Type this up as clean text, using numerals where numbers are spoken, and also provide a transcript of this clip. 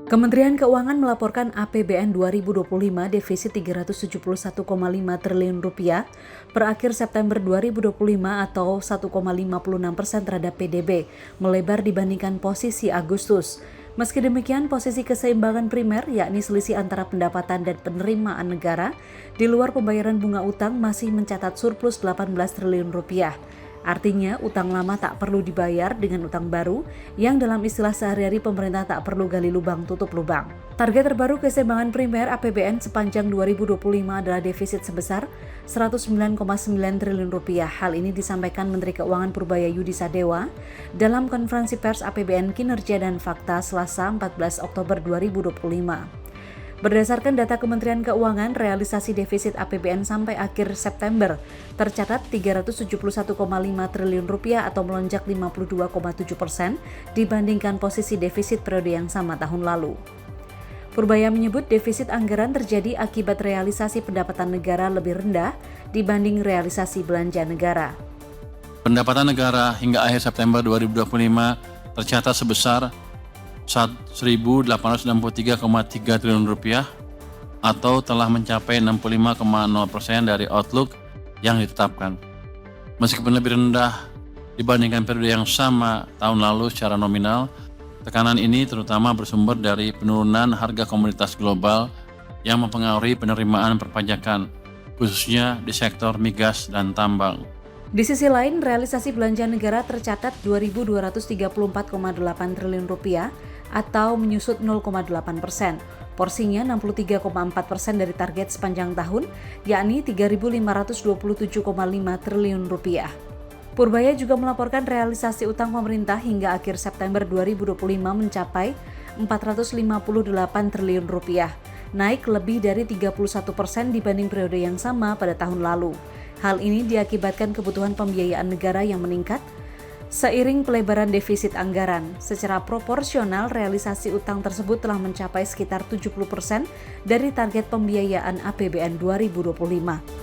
Kementerian Keuangan melaporkan APBN 2025 defisit 371,5 triliun rupiah per akhir September 2025 atau 1,56% terhadap PDB, melebar dibandingkan posisi Agustus. Meski demikian, posisi keseimbangan primer, yakni selisih antara pendapatan dan penerimaan negara, di luar pembayaran bunga utang masih mencatat surplus 18 triliun rupiah. Artinya, utang lama tak perlu dibayar dengan utang baru yang dalam istilah sehari-hari pemerintah tak perlu gali lubang tutup lubang. Target terbaru keseimbangan primer APBN sepanjang 2025 adalah defisit sebesar 109,9 triliun rupiah. Hal ini disampaikan Menteri Keuangan Purbaya Yudi Sadewa dalam konferensi pers APBN Kinerja dan Fakta Selasa 14 Oktober 2025. Berdasarkan data Kementerian Keuangan, realisasi defisit APBN sampai akhir September tercatat 371,5 triliun rupiah atau melonjak 52,7% dibandingkan posisi defisit periode yang sama tahun lalu. Purbaya menyebut defisit anggaran terjadi akibat realisasi pendapatan negara lebih rendah dibanding realisasi belanja negara. Pendapatan negara hingga akhir September 2025 tercatat sebesar 1.863,3 triliun rupiah atau telah mencapai 65,0% dari outlook yang ditetapkan. Meskipun lebih rendah dibandingkan periode yang sama tahun lalu secara nominal, tekanan ini terutama bersumber dari penurunan harga komoditas global yang mempengaruhi penerimaan perpajakan, khususnya di sektor migas dan tambang. Di sisi lain, realisasi belanja negara tercatat 2.234,8 triliun rupiah atau menyusut 0,8%. Porsinya 63,4% dari target sepanjang tahun, yakni 3.527,5 triliun rupiah. Purbaya juga melaporkan realisasi utang pemerintah hingga akhir September 2025 mencapai 458 triliun rupiah, naik lebih dari 31% dibanding periode yang sama pada tahun lalu. Hal ini diakibatkan kebutuhan pembiayaan negara yang meningkat seiring pelebaran defisit anggaran. Secara proporsional, realisasi utang tersebut telah mencapai sekitar 70% dari target pembiayaan APBN 2025.